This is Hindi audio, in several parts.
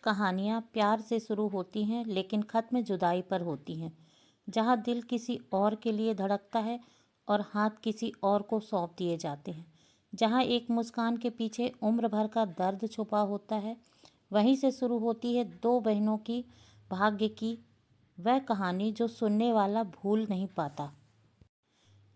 कहानियाँ प्यार से शुरू होती हैं लेकिन ख़त्म जुदाई पर होती हैं। जहाँ दिल किसी और के लिए धड़कता है और हाथ किसी और को सौंप दिए जाते हैं। जहाँ एक मुस्कान के पीछे उम्र भर का दर्द छुपा होता है, वहीं से शुरू होती है दो बहनों की भाग्य की वह कहानी जो सुनने वाला भूल नहीं पाता।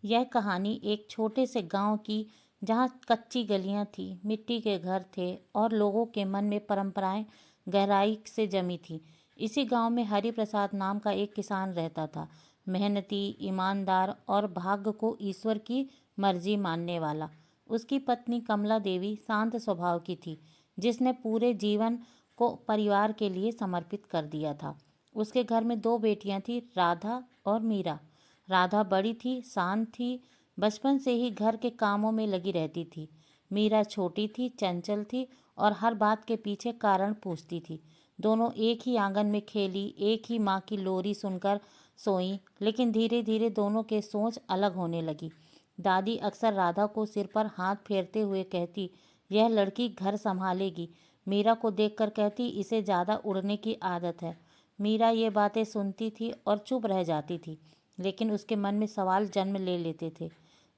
यह कहानी एक छोटे से गांव की, जहां कच्ची गलियां थी, मिट्टी के घर थे और लोगों के मन में परंपराएं गहराई से जमी थी। इसी गांव में हरि प्रसाद नाम का एक किसान रहता था। मेहनती, ईमानदार और भाग्य को ईश्वर की मर्जी मानने वाला। उसकी पत्नी कमला देवी शांत स्वभाव की थी, जिसने पूरे जीवन को परिवार के लिए समर्पित कर दिया था। उसके घर में दो बेटियां थी, राधा और मीरा। राधा बड़ी थी, शांत थी, बचपन से ही घर के कामों में लगी रहती थी। मीरा छोटी थी, चंचल थी और हर बात के पीछे कारण पूछती थी। दोनों एक ही आंगन में खेली, एक ही माँ की लोरी सुनकर सोईं, लेकिन धीरे धीरे दोनों के सोच अलग होने लगी। दादी अक्सर राधा को सिर पर हाथ फेरते हुए कहती, यह लड़की घर संभालेगी। मीरा को देखकर कहती, इसे ज़्यादा उड़ने की आदत है। मीरा ये बातें सुनती थी और चुप रह जाती थी, लेकिन उसके मन में सवाल जन्म ले लेते थे।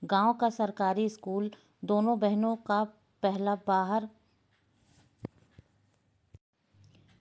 गांव का सरकारी स्कूल दोनों बहनों का पहला बाहर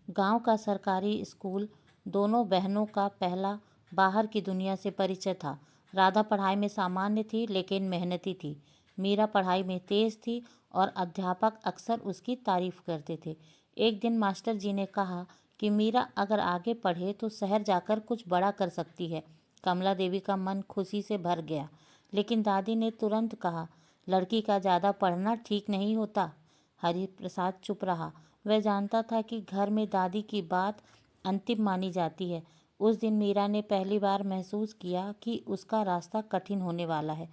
गांव का सरकारी स्कूल दोनों बहनों का पहला बाहर की दुनिया से परिचय था। राधा पढ़ाई में सामान्य थी लेकिन मेहनती थी। मीरा पढ़ाई में तेज थी और अध्यापक अक्सर उसकी तारीफ करते थे। एक दिन मास्टर जी ने कहा कि मीरा अगर आगे पढ़े तो शहर जाकर कुछ बड़ा कर सकती है। कमला देवी का मन खुशी से भर गया, लेकिन दादी ने तुरंत कहा, लड़की का ज़्यादा पढ़ना ठीक नहीं होता। हरि प्रसाद चुप रहा। वह जानता था कि घर में दादी की बात अंतिम मानी जाती है। उस दिन मीरा ने पहली बार महसूस किया कि उसका रास्ता कठिन होने वाला है।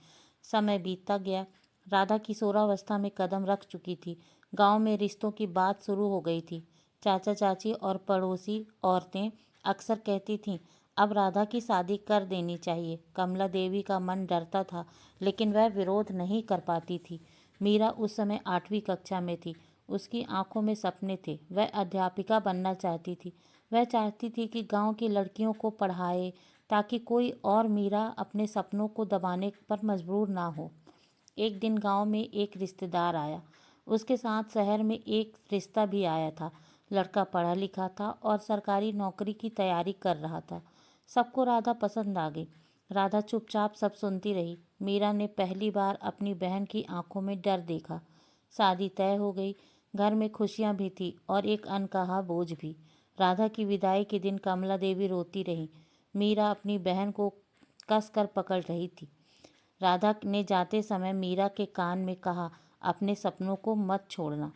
समय बीतता गया। राधा किशोरावस्था में कदम रख चुकी थी। गांव में रिश्तों की बात शुरू हो गई थी। चाचा चाची और पड़ोसी औरतें अक्सर कहती थीं, अब राधा की शादी कर देनी चाहिए। कमला देवी का मन डरता था, लेकिन वह विरोध नहीं कर पाती थी। मीरा उस समय 8वीं कक्षा में थी। उसकी आंखों में सपने थे। वह अध्यापिका बनना चाहती थी। वह चाहती थी कि गांव की लड़कियों को पढ़ाए, ताकि कोई और मीरा अपने सपनों को दबाने पर मजबूर ना हो। एक दिन गांव में एक रिश्तेदार आया। उसके साथ शहर में एक रिश्ता भी आया था। लड़का पढ़ा लिखा था और सरकारी नौकरी की तैयारी कर रहा था। सबको राधा पसंद आ गई। राधा चुपचाप सब सुनती रही। मीरा ने पहली बार अपनी बहन की आंखों में डर देखा। शादी तय हो गई। घर में खुशियां भी थी और एक अनकहा बोझ भी। राधा की विदाई के दिन कमला देवी रोती रही। मीरा अपनी बहन को कसकर पकड़ रही थी। राधा ने जाते समय मीरा के कान में कहा, अपने सपनों को मत छोड़ना।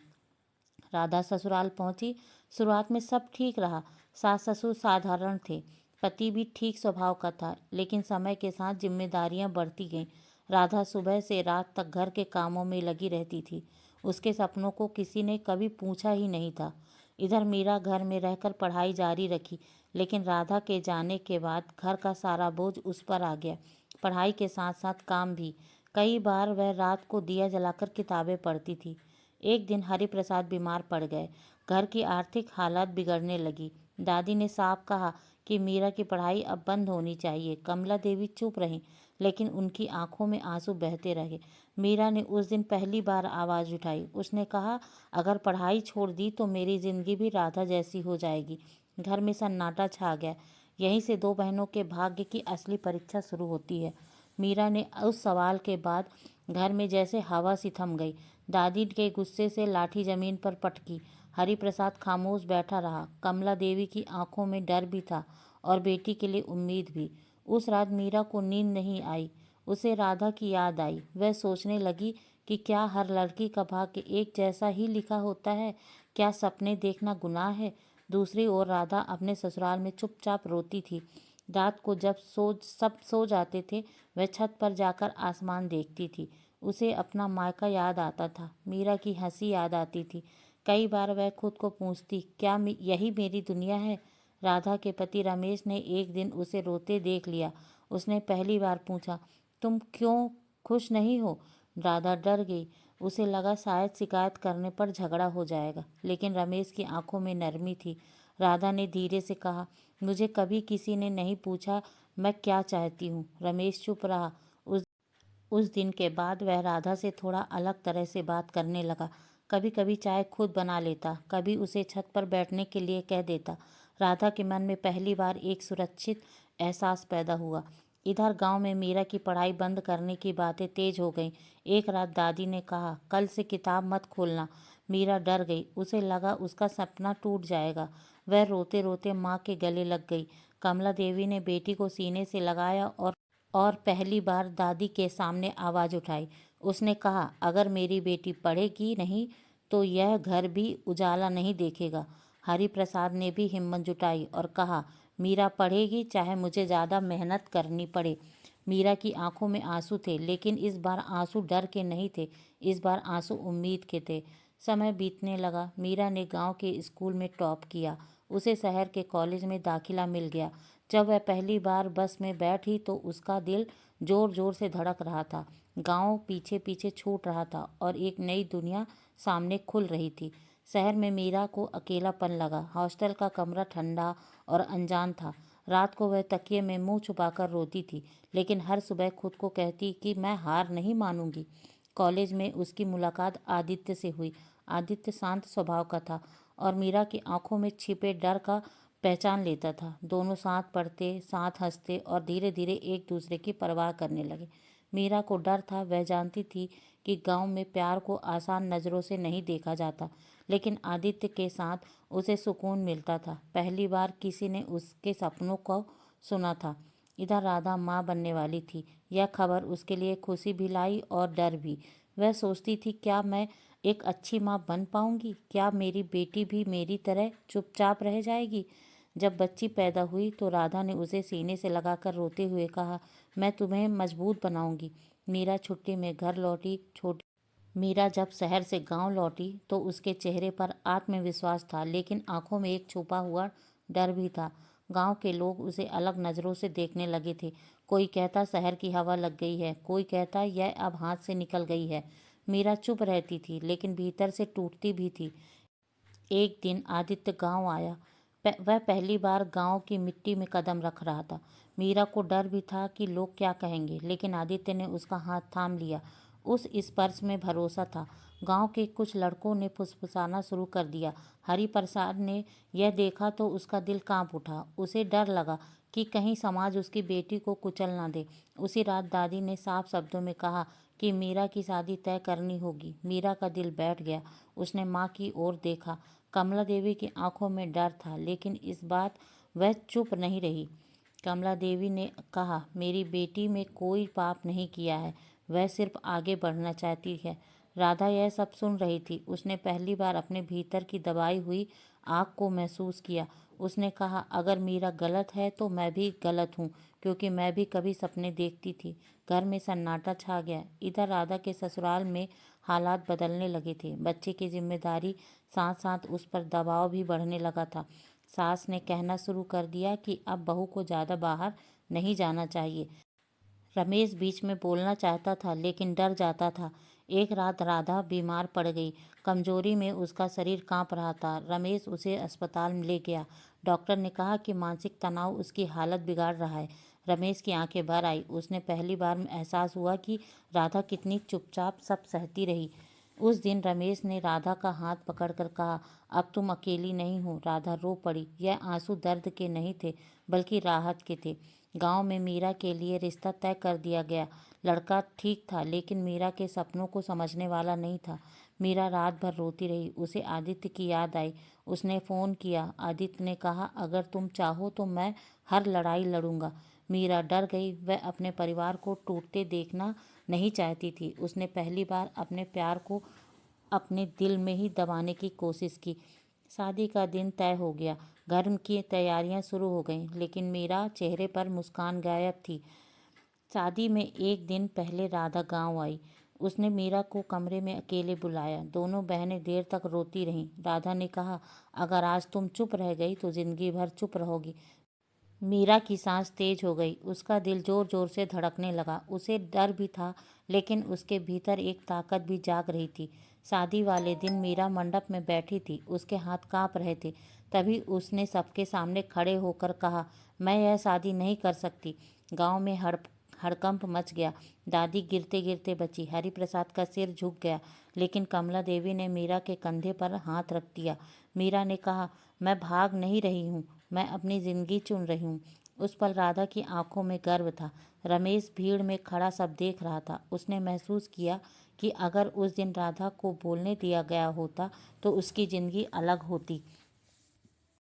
राधा ससुराल पहुंची। शुरुआत में सब ठीक रहा। सास ससुर साधारण थे। पति भी ठीक स्वभाव का था, लेकिन समय के साथ जिम्मेदारियां बढ़ती गईं। राधा सुबह से रात तक घर के कामों में लगी रहती थी। उसके सपनों को किसी ने कभी पूछा ही नहीं था। इधर मीरा घर में रहकर पढ़ाई जारी रखी, लेकिन राधा के जाने के बाद घर का सारा बोझ उस पर आ गया। पढ़ाई के साथ साथ काम भी। कई बार वह रात को दिया जलाकर किताबें पढ़ती थी। एक दिन हरि प्रसाद बीमार पड़ गए। घर की आर्थिक हालत बिगड़ने लगी। दादी ने साफ कहा कि मीरा की पढ़ाई अब बंद होनी चाहिए। कमला देवी चुप रहीं, लेकिन उनकी आंखों में आंसू बहते रहे। मीरा ने उस दिन पहली बार आवाज़ उठाई। उसने कहा, अगर पढ़ाई छोड़ दी तो मेरी ज़िंदगी भी राधा जैसी हो जाएगी। घर में सन्नाटा छा गया। यहीं से दो बहनों के भाग्य की असली परीक्षा शुरू होती है। मीरा ने उस सवाल के बाद घर में जैसे हवा सी थम गई। दादी के गुस्से से लाठी जमीन पर पटकी। हरि प्रसाद खामोश बैठा रहा। कमला देवी की आंखों में डर भी था और बेटी के लिए उम्मीद भी। उस रात मीरा को नींद नहीं आई। उसे राधा की याद आई। वह सोचने लगी कि क्या हर लड़की का भाग्य एक जैसा ही लिखा होता है? क्या सपने देखना गुनाह है? दूसरी ओर राधा अपने ससुराल में चुपचाप रोती थी। रात को जब सब सो जाते थे, वह छत पर जाकर आसमान देखती थी। उसे अपना मायका याद आता था। मीरा की हंसी याद आती थी। कई बार वह खुद को पूछती, क्या यही मेरी दुनिया है? राधा के पति रमेश ने एक दिन उसे रोते देख लिया। उसने पहली बार पूछा, तुम क्यों खुश नहीं हो? राधा डर गई। उसे लगा शायद शिकायत करने पर झगड़ा हो जाएगा, लेकिन रमेश की आंखों में नरमी थी। राधा ने धीरे से कहा, मुझे कभी किसी ने नहीं पूछा मैं क्या चाहती हूँ। रमेश चुप रहा। उस दिन के बाद वह राधा से थोड़ा अलग तरह से बात करने लगा। कभी कभी चाय खुद बना लेता, कभी उसे छत पर बैठने के लिए कह देता। राधा के मन में पहली बार एक सुरक्षित एहसास पैदा हुआ। इधर गांव में मीरा की पढ़ाई बंद करने की बातें तेज हो गईं। एक रात दादी ने कहा, कल से किताब मत खोलना। मीरा डर गई, उसे लगा उसका सपना टूट जाएगा। वह रोते रोते माँ के गले लग गई। कमला देवी ने बेटी को सीने से लगाया और पहली बार दादी के सामने आवाज़ उठाई। उसने कहा, अगर मेरी बेटी पढ़ेगी नहीं तो यह घर भी उजाला नहीं देखेगा। हरि प्रसाद ने भी हिम्मत जुटाई और कहा, मीरा पढ़ेगी चाहे मुझे ज़्यादा मेहनत करनी पड़े। मीरा की आंखों में आंसू थे, लेकिन इस बार आंसू डर के नहीं थे, इस बार आंसू उम्मीद के थे। समय बीतने लगा। मीरा ने गांव के स्कूल में टॉप किया। उसे शहर के कॉलेज में दाखिला मिल गया। जब वह पहली बार बस में बैठी तो उसका दिल जोर जोर से धड़क रहा था। गांव पीछे पीछे छूट रहा था और एक नई दुनिया सामने खुल रही थी। शहर में मीरा को अकेलापन लगा। हॉस्टल का कमरा ठंडा और अनजान था। रात को वह तकिए में मुंह छुपाकर रोती थी, लेकिन हर सुबह खुद को कहती कि मैं हार नहीं मानूंगी। कॉलेज में उसकी मुलाकात आदित्य से हुई। आदित्य शांत स्वभाव का था और मीरा की आंखों में छिपे डर का पहचान लेता था। दोनों साथ पढ़ते, साथ हंसते और धीरे धीरे एक दूसरे की परवाह करने लगे। मीरा को डर था। वह जानती थी कि गांव में प्यार को आसान नज़रों से नहीं देखा जाता, लेकिन आदित्य के साथ उसे सुकून मिलता था। पहली बार किसी ने उसके सपनों को सुना था। इधर राधा माँ बनने वाली थी। यह खबर उसके लिए खुशी भी लाई और डर भी। वह सोचती थी, क्या मैं एक अच्छी माँ बन पाऊंगी? क्या मेरी बेटी भी मेरी तरह चुपचाप रह जाएगी? जब बच्ची पैदा हुई तो राधा ने उसे सीने से लगाकर रोते हुए कहा, मैं तुम्हें मजबूत बनाऊंगी। मीरा छुट्टी में घर लौटी। छोटी मीरा जब शहर से गांव लौटी तो उसके चेहरे पर आत्मविश्वास था, लेकिन आंखों में एक छुपा हुआ डर भी था। गांव के लोग उसे अलग नज़रों से देखने लगे थे। कोई कहता शहर की हवा लग गई है, कोई कहता यह अब हाथ से निकल गई है। मीरा चुप रहती थी, लेकिन भीतर से टूटती भी थी। एक दिन आदित्य गांव आया। वह पहली बार गांव की मिट्टी में कदम रख रहा था। मीरा को डर भी था कि लोग क्या कहेंगे, लेकिन आदित्य ने उसका हाथ थाम लिया। उस स्पर्श में भरोसा था। गांव के कुछ लड़कों ने फुसफुसाना शुरू कर दिया। हरि प्रसाद ने यह देखा तो उसका दिल कांप उठा। उसे डर लगा कि कहीं समाज उसकी बेटी को कुचल ना दे। उसी रात दादी ने साफ शब्दों में कहा कि मीरा की शादी तय करनी होगी। मीरा का दिल बैठ गया। उसने माँ की ओर देखा। कमला देवी की आंखों में डर था, लेकिन इस बात वह चुप नहीं रही। कमला देवी ने कहा, मेरी बेटी में कोई पाप नहीं किया है, वह सिर्फ आगे बढ़ना चाहती है। राधा यह सब सुन रही थी। उसने पहली बार अपने भीतर की दबाई हुई आग को महसूस किया। उसने कहा, अगर मीरा गलत है तो मैं भी गलत हूँ, क्योंकि मैं भी कभी सपने देखती थी। घर में सन्नाटा छा गया। इधर राधा के ससुराल में हालात बदलने लगे थे। बच्चे की जिम्मेदारी साथ साथ उस पर दबाव भी बढ़ने लगा था। सास ने कहना शुरू कर दिया कि अब बहू को ज़्यादा बाहर नहीं जाना चाहिए। रमेश बीच में बोलना चाहता था, लेकिन डर जाता था। एक रात राधा बीमार पड़ गई। कमजोरी में उसका शरीर कांप रहा था। रमेश उसे अस्पताल में ले गया। डॉक्टर ने कहा कि मानसिक तनाव उसकी हालत बिगाड़ रहा है। रमेश की आंखें भर आई। उसने पहली बार एहसास हुआ कि राधा कितनी चुपचाप सब सहती रही। उस दिन रमेश ने राधा का हाथ पकड़कर कहा, अब तुम अकेली नहीं हो। राधा रो पड़ी। यह आंसू दर्द के नहीं थे, बल्कि राहत के थे। गांव में मीरा के लिए रिश्ता तय कर दिया गया। लड़का ठीक था, लेकिन मीरा के सपनों को समझने वाला नहीं था। मीरा रात भर रोती रही। उसे आदित्य की याद आई। उसने फ़ोन किया। आदित्य ने कहा, अगर तुम चाहो तो मैं हर लड़ाई लड़ूंगा। मीरा डर गई। वह अपने परिवार को टूटते देखना नहीं चाहती थी। उसने पहली बार अपने प्यार को अपने दिल में ही दबाने की कोशिश की। शादी का दिन तय हो गया। घर की तैयारियां शुरू हो गईं, लेकिन मेरा चेहरे पर मुस्कान गायब थी। शादी में एक दिन पहले राधा गांव आई। उसने मीरा को कमरे में अकेले बुलाया। दोनों बहनें देर तक रोती रहीं। राधा ने कहा, अगर आज तुम चुप रह गई तो जिंदगी भर चुप रहोगी। मीरा की सांस तेज हो गई। उसका दिल जोर जोर से धड़कने लगा। उसे डर भी था, लेकिन उसके भीतर एक ताकत भी जाग रही थी। शादी वाले दिन मीरा मंडप में बैठी थी। उसके हाथ कांप रहे थे। तभी उसने सबके सामने खड़े होकर कहा, मैं यह शादी नहीं कर सकती। गांव में हड़कंप मच गया। दादी गिरते गिरते बची। हरिप्रसाद का सिर झुक गया, लेकिन कमला देवी ने मीरा के कंधे पर हाथ रख दिया। मीरा ने कहा, मैं भाग नहीं रही हूँ, मैं अपनी जिंदगी चुन रही हूँ। उस पल राधा की आंखों में गर्व था। रमेश भीड़ में खड़ा सब देख रहा था। उसने महसूस किया कि अगर उस दिन राधा को बोलने दिया गया होता तो उसकी जिंदगी अलग होती।